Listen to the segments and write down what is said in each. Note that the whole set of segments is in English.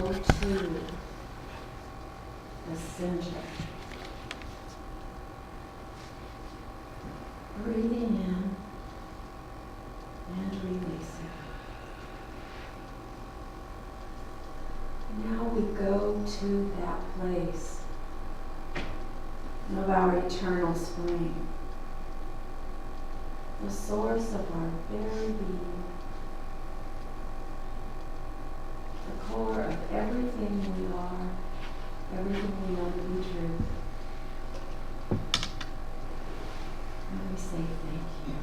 go to the center. Breathing in and releasing. Now we go to that place of our eternal spring, the source of our very being, the core of everything we are, everything we know to be true. And we say thank you.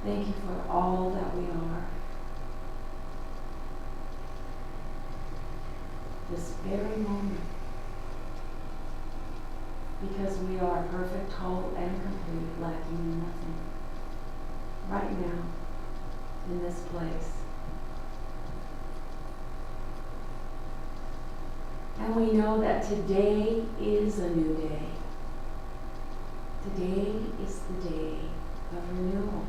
Thank you for all that we are. This very moment. Because we are perfect, whole, and complete, lacking in nothing. Right now, in this place. And we know that today is a new day. Today is the day of renewal,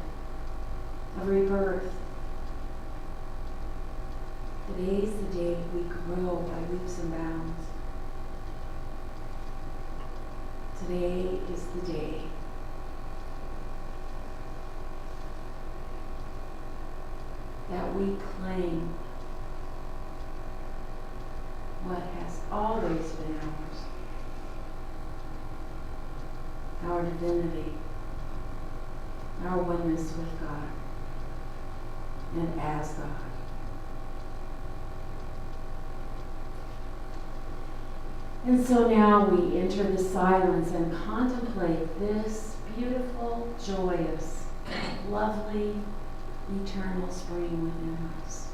of rebirth. Today is the day we grow by leaps and bounds. Today is the day that we claim what has always been ours, our divinity, our oneness with God and as God. And so now we enter the silence and contemplate this beautiful, joyous, lovely, eternal spring within us.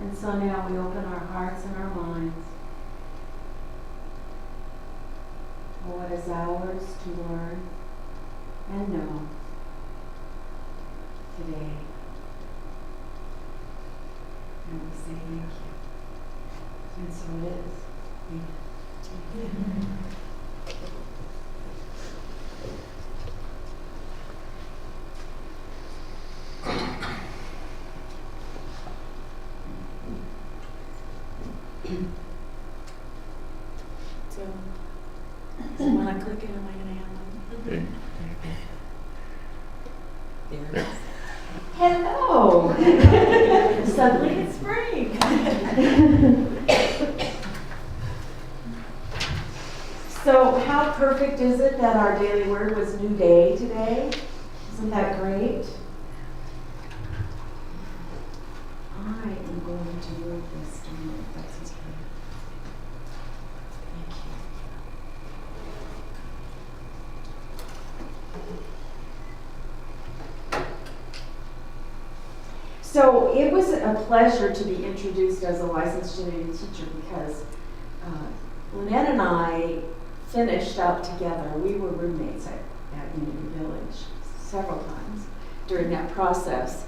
And so now we open our hearts and our minds for what is ours to learn and know today. And we say thank you. And so it is. Amen. So when I click it, am I going to have them? There it is. Hello! Suddenly it's spring. So how perfect is it that our daily word was new day today? Isn't that great? I am going to move this to you, if that's okay. Thank you. So it was a pleasure to be introduced as a licensed genetic teacher because Lynette and I finished up together. We were roommates at Unity Village several times during that process.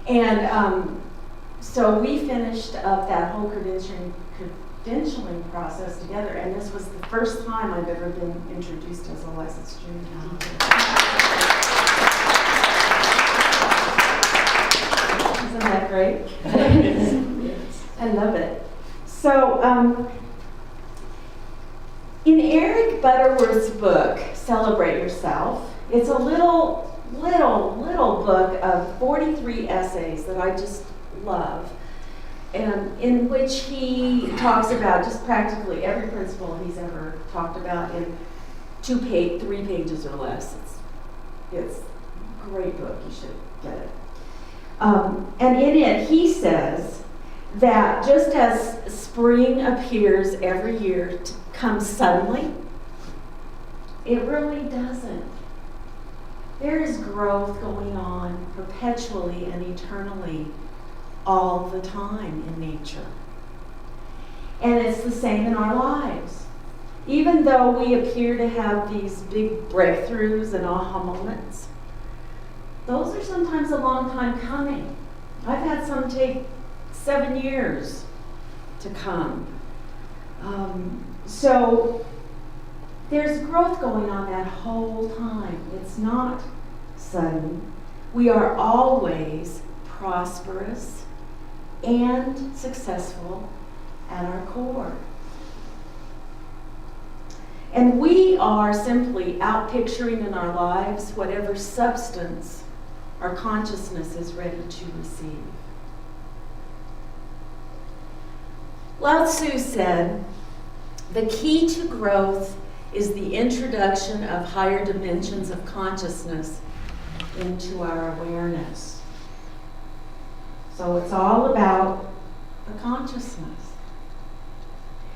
And so we finished up that whole credentialing process together, and this was the first time I've ever been introduced as a licensed genetic teacher. Isn't that great? I love it. So, in Eric Eric Butterworth's book, Celebrate Yourself. It's a little book of 43 essays that I just love, and in which he talks about just practically every principle he's ever talked about in 3 pages or less. It's a great book. You should get it. And in it, he says that just as spring appears every year to come suddenly, it really doesn't. There is growth going on perpetually and eternally all the time in nature. And it's the same in our lives. Even though we appear to have these big breakthroughs and aha moments, those are sometimes a long time coming. I've had some take 7 years to come. So there's growth going on that whole time. It's not sudden. We are always prosperous and successful at our core. And we are simply outpicturing in our lives whatever substance our consciousness is ready to receive. Lao Tzu said, "The key to growth is the introduction of higher dimensions of consciousness into our awareness." So it's all about the consciousness.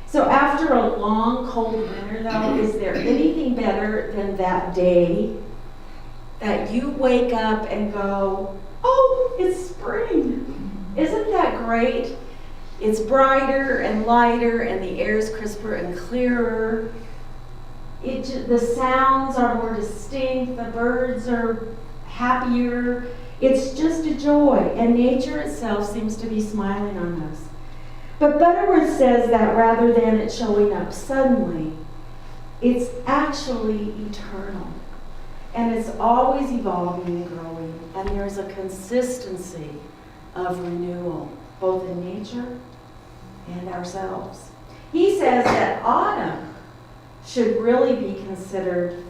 So after a long, cold winter, though, is there anything better than that day that you wake up and go, "Oh, it's spring. Isn't that great? It's brighter and lighter, and the air is crisper and clearer. The sounds are more distinct. The birds are happier. It's just a joy, and nature itself seems to be smiling on us." But Butterworth says that rather than it showing up suddenly, it's actually eternal. And it's always evolving and growing. And there's a consistency of renewal, both in nature and ourselves. He says that autumn should really be considered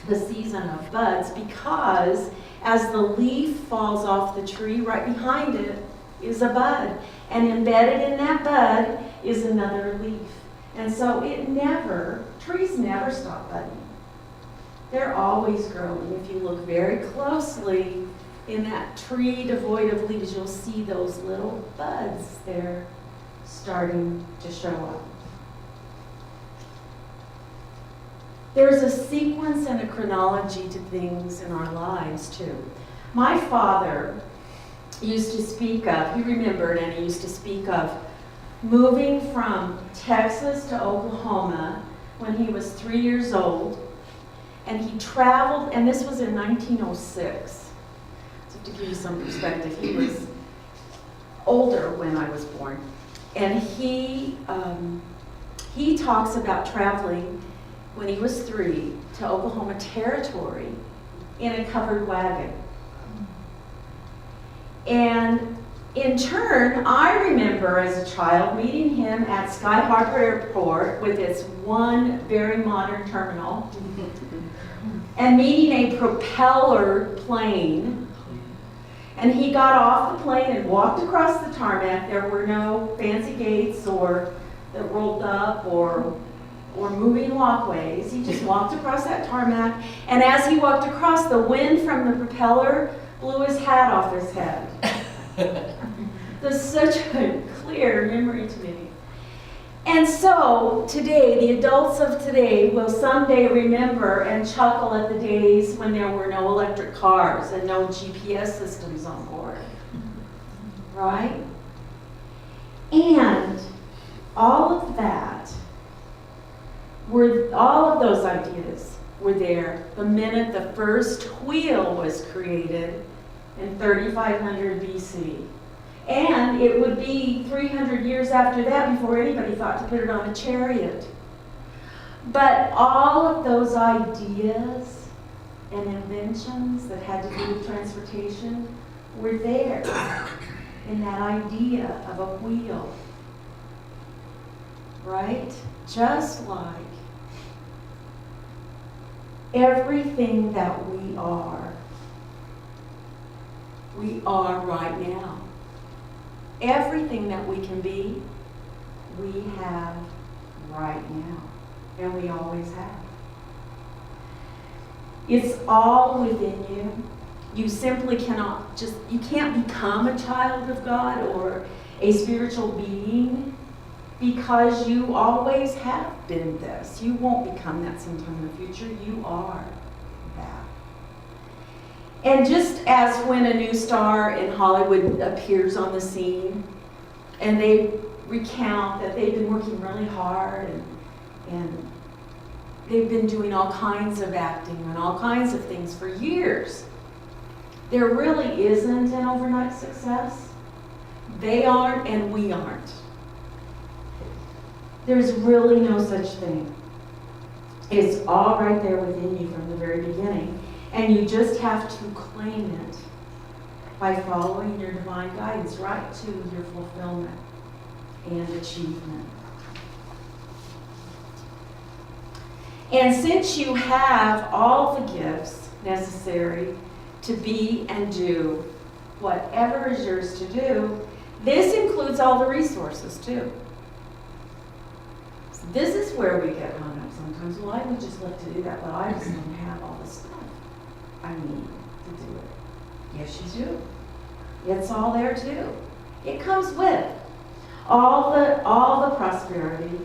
the season of buds, because as the leaf falls off the tree, right behind it is a bud. And embedded in that bud is another leaf. And so trees never stop budding. They're always growing. If you look very closely in that tree devoid of leaves, you'll see those little buds there starting to show up. There's a sequence and a chronology to things in our lives, too. My father used to speak of, he remembered and he used to speak of moving from Texas to Oklahoma when he was 3 years old. And he traveled, and this was in 1906. So to give you some perspective, he was older when I was born. And he talks about traveling when he was 3 to Oklahoma Territory in a covered wagon. And in turn, I remember as a child meeting him at Sky Harbor Airport with its one very modern terminal and meeting a propeller plane. And he got off the plane and walked across the tarmac. There were no fancy gates that rolled up or moving walkways. He just walked across that tarmac. And as he walked across, the wind from the propeller blew his hat off his head. That's such a clear memory to me. And so today, the adults of today will someday remember and chuckle at the days when there were no electric cars and no GPS systems on board. Right? And all of those ideas were there the minute the first wheel was created in 3500 BC. And it would be 300 years after that before anybody thought to put it on a chariot. But all of those ideas and inventions that had to do with transportation were there in that idea of a wheel. Right? Just like Everything that we are right now. Everything that we can be, we have right now. And we always have. It's all within you. You simply you can't become a child of God or a spiritual being because you always have been this. You won't become that sometime in the future. You are that. And just as when a new star in Hollywood appears on the scene and they recount that they've been working really hard and they've been doing all kinds of acting and all kinds of things for years, there really isn't an overnight success. They aren't and we aren't. There's really no such thing. It's all right there within you from the very beginning. And you just have to claim it by following your divine guidance right to your fulfillment and achievement. And since you have all the gifts necessary to be and do whatever is yours to do, this includes all the resources too. So this is where we get hung up sometimes. Well, I would just love to do that, but I just don't have all the stuff I need to do it. Yes, you do. It's all there too. It comes with all the prosperity,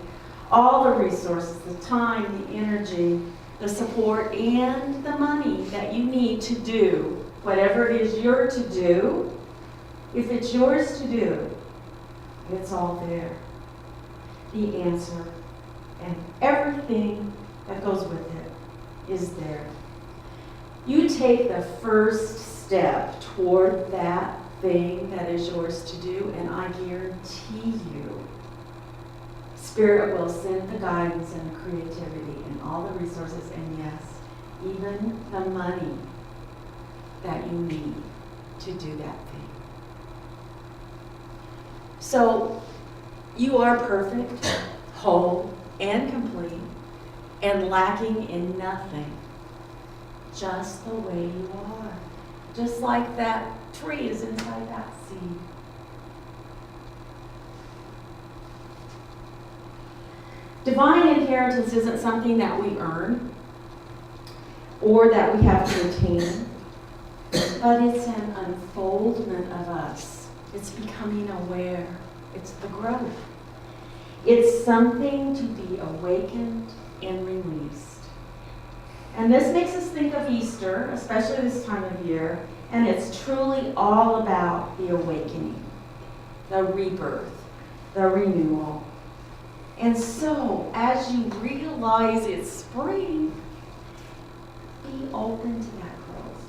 all the resources, the time, the energy, the support, and the money that you need to do whatever it is you're to do. If it's yours to do, it's all there. The answer and everything that goes with it is there. You take the first step toward that thing that is yours to do, and I guarantee you, Spirit will send the guidance and the creativity and all the resources, and yes, even the money that you need to do that thing. So, you are perfect, whole, and complete, and lacking in nothing. Just the way you are. Just like that tree is inside that seed. Divine inheritance isn't something that we earn or that we have to attain, but it's an unfoldment of us. It's becoming aware. It's the growth. It's something to be awakened and released. And this makes us think of Easter, especially this time of year, and it's truly all about the awakening, the rebirth, the renewal. And so, as you realize it's spring, be open to that growth.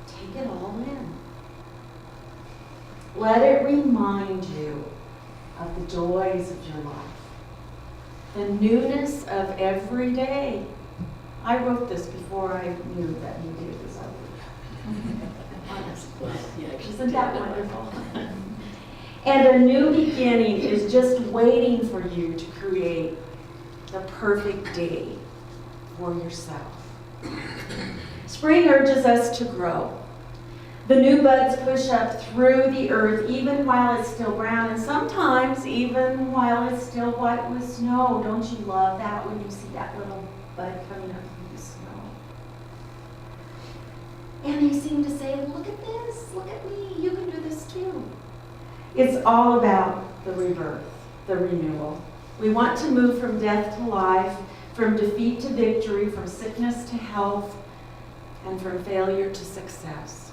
Take it all in. Let it remind you of the joys of your life, the newness of every day. I wrote this before I knew that you did this. Honestly. Isn't that wonderful? And a new beginning is just waiting for you to create the perfect day for yourself. Spring urges us to grow. The new buds push up through the earth even while it's still brown, and sometimes even while it's still white with snow. Don't you love that when you see that little bud coming up through the snow? And they seem to say, look at this, look at me, you can do this too. It's all about the rebirth, the renewal. We want to move from death to life, from defeat to victory, from sickness to health, and from failure to success.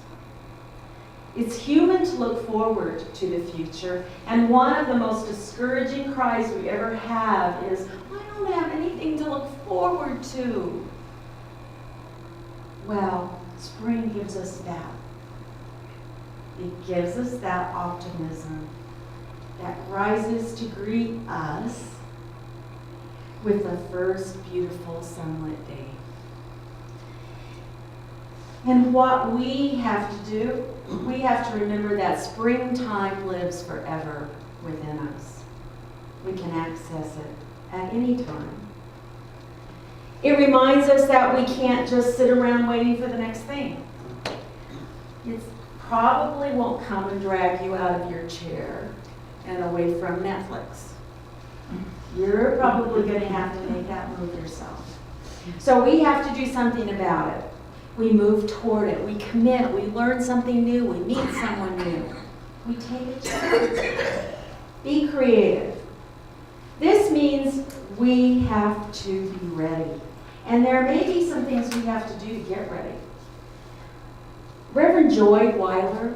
It's human to look forward to the future, and one of the most discouraging cries we ever have is, I don't have anything to look forward to. Well, spring gives us that. It gives us that optimism that rises to greet us with the first beautiful sunlit day. And what we have to do, we have to remember that springtime lives forever within us. We can access it at any time. It reminds us that we can't just sit around waiting for the next thing. It probably won't come and drag you out of your chair and away from Netflix. You're probably going to have to make that move yourself. So we have to do something about it. We move toward it. We commit. We learn something new. We meet someone new. We take a chance. Be creative. This means we have to be ready. And there may be some things we have to do to get ready. Reverend Joy Weiler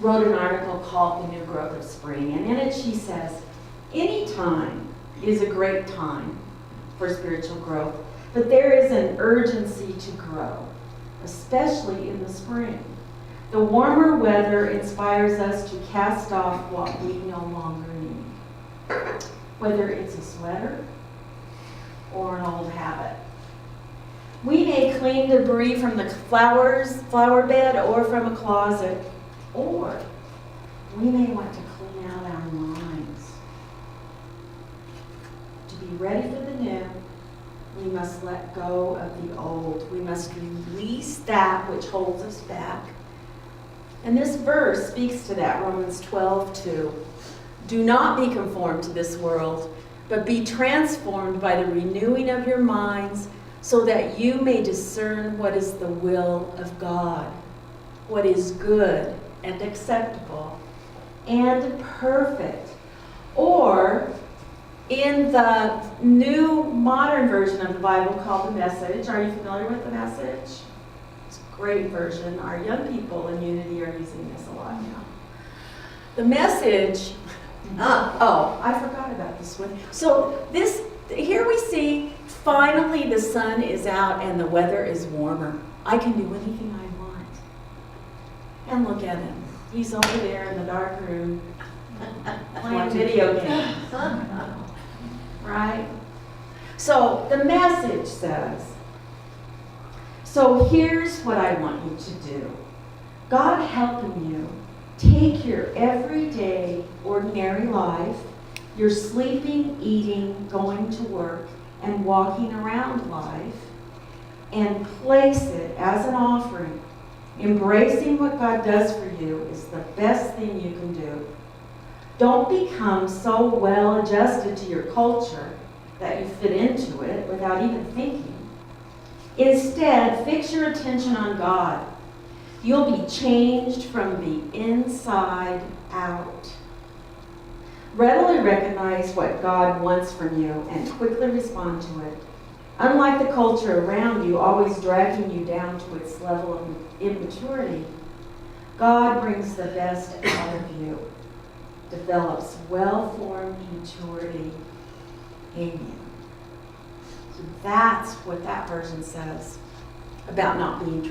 wrote an article called The New Growth of Spring, and in it she says, any time is a great time for spiritual growth, but there is an urgency to grow, especially in the spring. The warmer weather inspires us to cast off what we no longer need, whether it's a sweater or an old habit. We may clean debris from the flower bed or from a closet, or we may want to clean out our minds. To be ready for the new, we must let go of the old. We must release that which holds us back. And this verse speaks to that, Romans 12:2. Do not be conformed to this world, but be transformed by the renewing of your minds, so that you may discern what is the will of God, what is good and acceptable and perfect. Or, in the new modern version of the Bible called the Message, are you familiar with the Message? It's a great version. Our young people in Unity are using this a lot now. The Message, I forgot about this one. So here we see, finally the sun is out and the weather is warmer. I can do anything I want. And look at him. He's over there in the dark room playing video games. Right? So the Message says, so here's what I want you to do. God helping you take your everyday, ordinary life, your sleeping, eating, going to work, and walking around life, and place it as an offering. Embracing what God does for you is the best thing you can do. Don't become so well adjusted to your culture that you fit into it without even thinking. Instead, fix your attention on God. You'll be changed from the inside out. Readily recognize what God wants from you and quickly respond to it. Unlike the culture around you, always dragging you down to its level of immaturity, God brings the best out of you, develops well-formed maturity in you. So that's what that version says about not being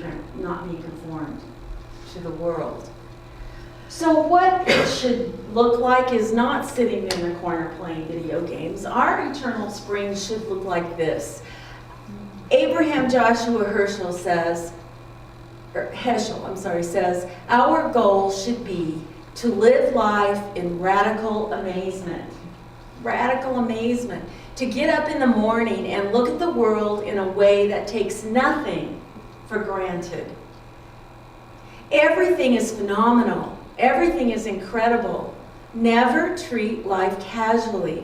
conformed to the world. So what it should look like is not sitting in the corner playing video games. Our eternal spring should look like this. Abraham Joshua Heschel says, our goal should be to live life in radical amazement. Radical amazement. To get up in the morning and look at the world in a way that takes nothing for granted. Everything is phenomenal. Everything is incredible. Never treat life casually.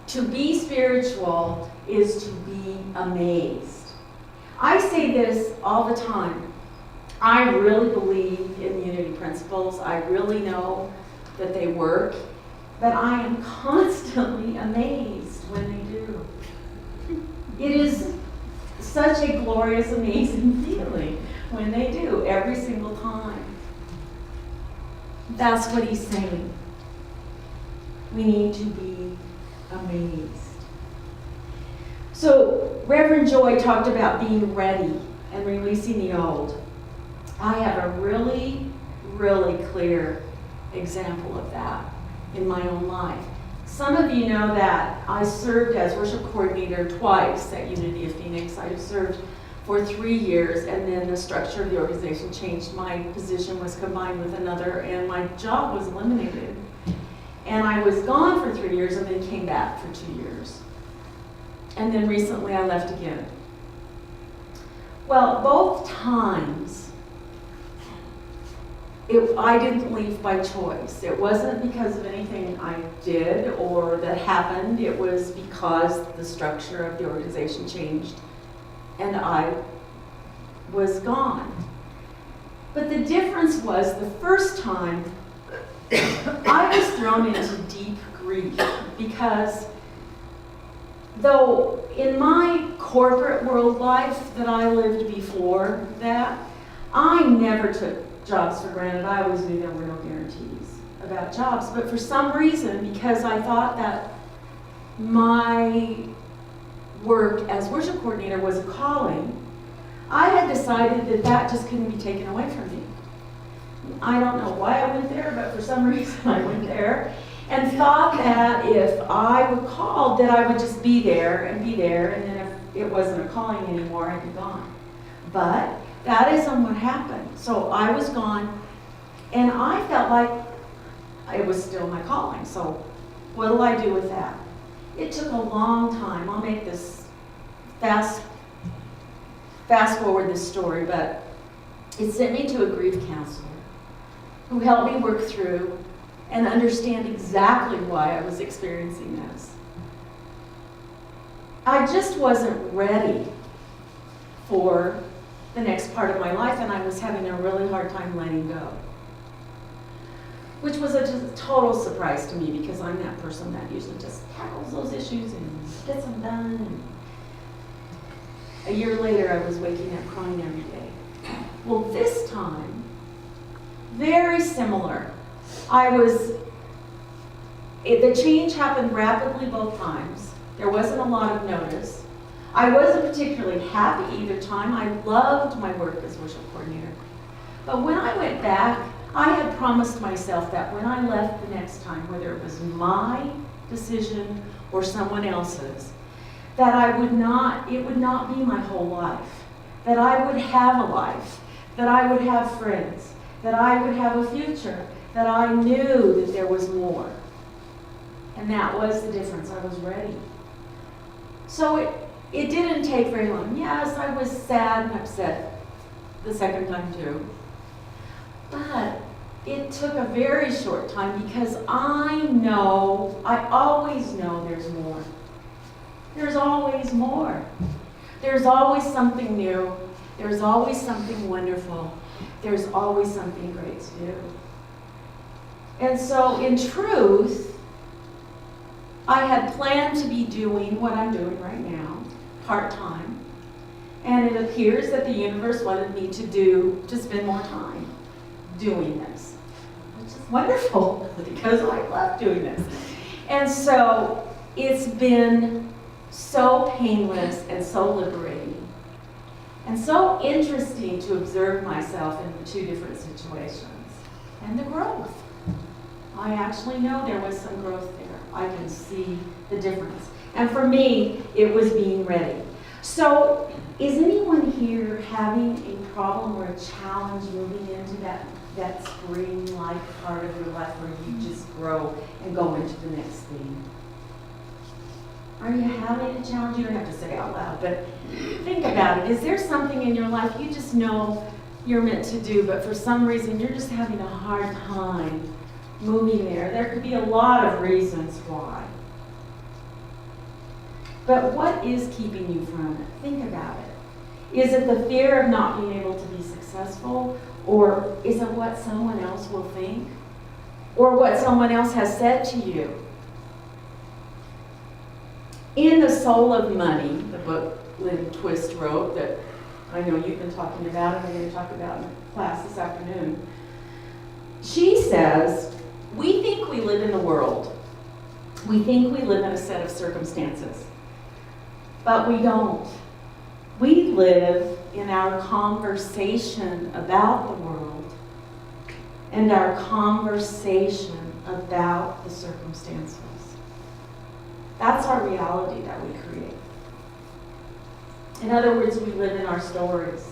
To be spiritual is to be amazed. I say this all the time. I really believe in unity principles. I really know that they work. But I am constantly amazed when they do. It is such a glorious, amazing feeling when they do, every single time. That's what he's saying. We need to be amazed. So Reverend Joy talked about being ready and releasing the old. I have a really, really clear example of that in my own life. Some of you know that I served as worship coordinator twice at Unity of Phoenix. I served for 3 years, and then the structure of the organization changed. My position was combined with another, and my job was eliminated. And I was gone for 3 years and then came back for 2 years. and then recently I left again. Well, both times, I didn't leave by choice. It wasn't because of anything I did or that happened. It was because the structure of the organization changed and I was gone. But the difference was the first time I was thrown into deep grief because though in my corporate world life that I lived before that, I never took jobs for granted. I always knew there were no guarantees about jobs. But for some reason, because I thought that my work as worship coordinator was a calling, I had decided that that just couldn't be taken away from me. I don't know why I went there, but for some reason I went there and thought that if I were called that I would just be there, and then if it wasn't a calling anymore, I'd be gone. But that isn't what happened. So I was gone, and I felt like it was still my calling. So what do I do with that? It took a long time. I'll make this fast forward this story, but it sent me to a grief counselor who helped me work through and understand exactly why I was experiencing this. I just wasn't ready for the next part of my life, and I was having a really hard time letting go. Which was a total surprise to me because I'm that person that usually just tackles those issues and gets them done. And a year later, I was waking up crying every day. Well, this time, very similar. The change happened rapidly both times. There wasn't a lot of notice. I wasn't particularly happy either time. I loved my work as worship coordinator. But when I went back, I had promised myself that when I left the next time, whether it was my decision or someone else's, that it would not be my whole life. That I would have a life. That I would have friends. That I would have a future. That I knew that there was more. And that was the difference. I was ready. So it didn't take very long. Yes, I was sad and upset the second time too. But it took a very short time because I always know there's more. There's always more. There's always something new. There's always something wonderful. There's always something great to do. And so in truth, I had planned to be doing what I'm doing right now, part-time. And it appears that the universe wanted me to spend more time doing this, which is wonderful because I love doing this. And so it's been so painless and so liberating and so interesting to observe myself in the two different situations and the growth. I actually know there was some growth there. I can see the difference. And for me, it was being ready. So is anyone here having a problem or a challenge moving into that spring-like part of your life where you just grow and go into the next thing? Are you having a challenge? You don't have to say it out loud, but think about it. Is there something in your life you just know you're meant to do, but for some reason you're just having a hard time moving there? There could be a lot of reasons why. But what is keeping you from it? Think about it. Is it the fear of not being able to be successful? Or is it what someone else will think? Or what someone else has said to you? In The Soul of Money, the book Lynn Twist wrote that I know you've been talking about and we're going to talk about in class this afternoon, she says, we think we live in the world. We think we live in a set of circumstances. But we don't. We live in our conversation about the world and our conversation about the circumstances. That's our reality that we create. In other words, we live in our stories.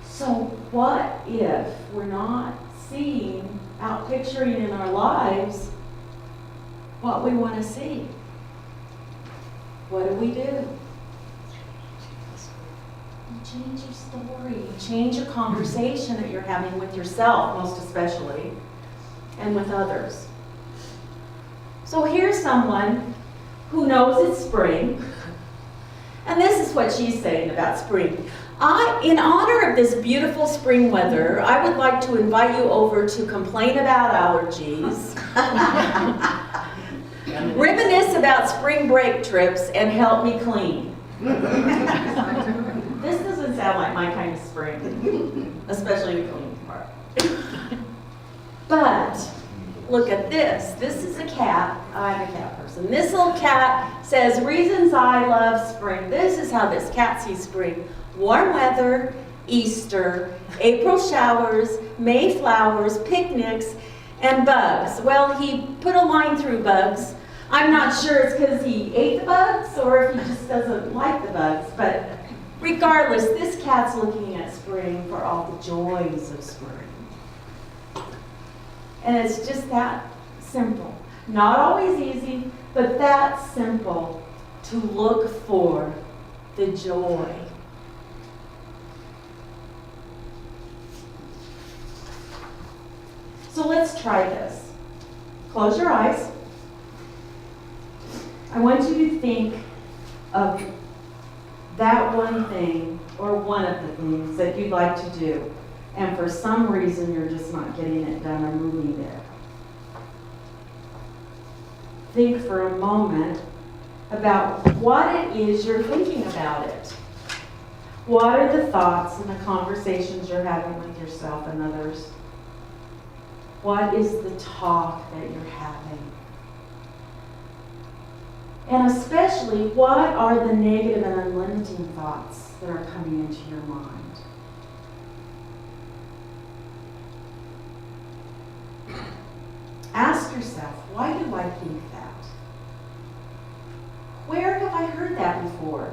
So what if we're not seeing, out picturing in our lives what we want to see? what do? You change your story. You change your conversation that you're having with yourself, most especially, and with others. So here's someone who knows it's spring, and this is what she's saying about spring. In honor of this beautiful spring weather, I would like to invite you over to complain about allergies, reminisce about spring break trips, and help me clean. This doesn't sound like my kind of spring, especially the cleaning part. But look at this. This is a cat. I'm a cat person. This little cat says, reasons I love spring. This is how this cat sees spring. Warm weather, Easter, April showers, May flowers, picnics, and bugs. Well, he put a line through bugs. I'm not sure it's because he ate the bugs or if he just doesn't like the bugs, but regardless, this cat's looking at spring for all the joys of spring. And it's just that simple. Not always easy, but that simple to look for the joy. So let's try this. Close your eyes. I want you to think of that one thing or one of the things that you'd like to do, and for some reason you're just not getting it done or moving there. Think for a moment about what it is you're thinking about it. What are the thoughts and the conversations you're having with yourself and others? What is the talk that you're having? And especially, what are the negative and unlimiting thoughts that are coming into your mind? Ask yourself, why do I think that? Where have I heard that before?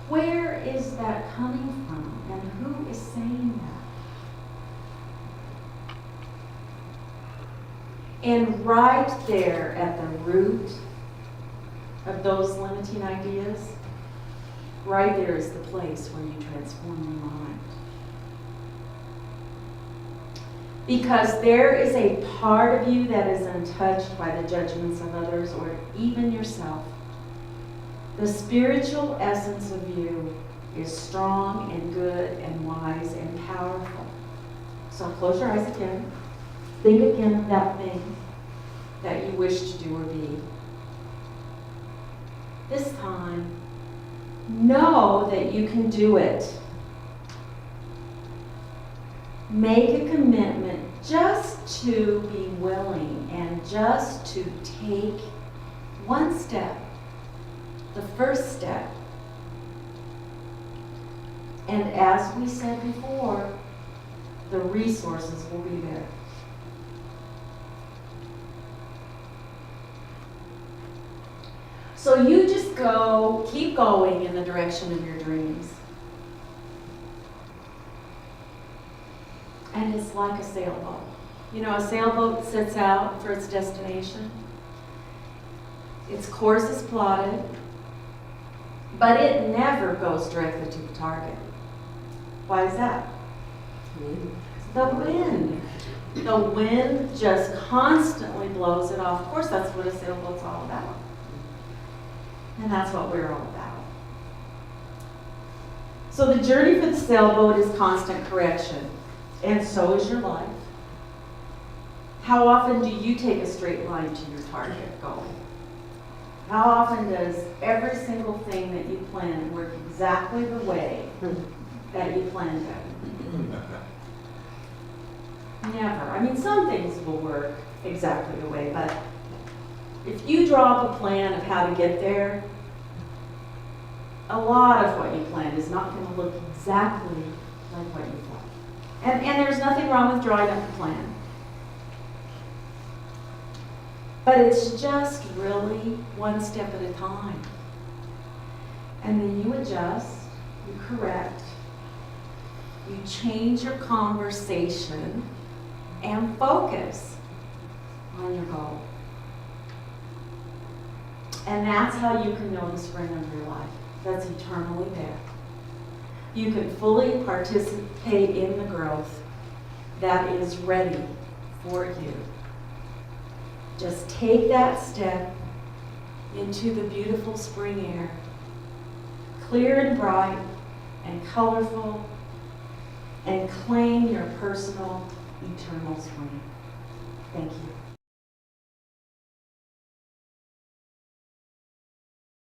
Where is that coming from? And who is saying that? And right there at the root of those limiting ideas, right there is the place where you transform your mind. Because there is a part of you that is untouched by the judgments of others or even yourself. The spiritual essence of you is strong and good and wise and powerful. So close your eyes again. Think again of that thing that you wish to do or be. This time, know that you can do it. Make a commitment just to be willing and just to take one step, the first step. And as we said before, the resources will be there. So you just keep going in the direction of your dreams. And it's like a sailboat. You know, a sailboat sets out for its destination. Its course is plotted, but it never goes directly to the target. Why is that? The wind. The wind just constantly blows it off. Of course, that's what a sailboat's all about. And that's what we're all about. So the journey for the sailboat is constant correction. And so is your life. How often do you take a straight line to your target goal? How often does every single thing that you plan work exactly the way that you planned it? Never. I mean, some things will work exactly the way, but if you draw up a plan of how to get there, a lot of what you planned is not going to look exactly like what you planned. And there's nothing wrong with drawing up a plan. But it's just really one step at a time. And then you adjust, you correct, you change your conversation, and focus on your goal. And that's how you can know the spring of your life. That's eternally there. You can fully participate in the growth that is ready for you. Just take that step into the beautiful spring air, clear and bright and colorful, and claim your personal eternal spring. Thank you.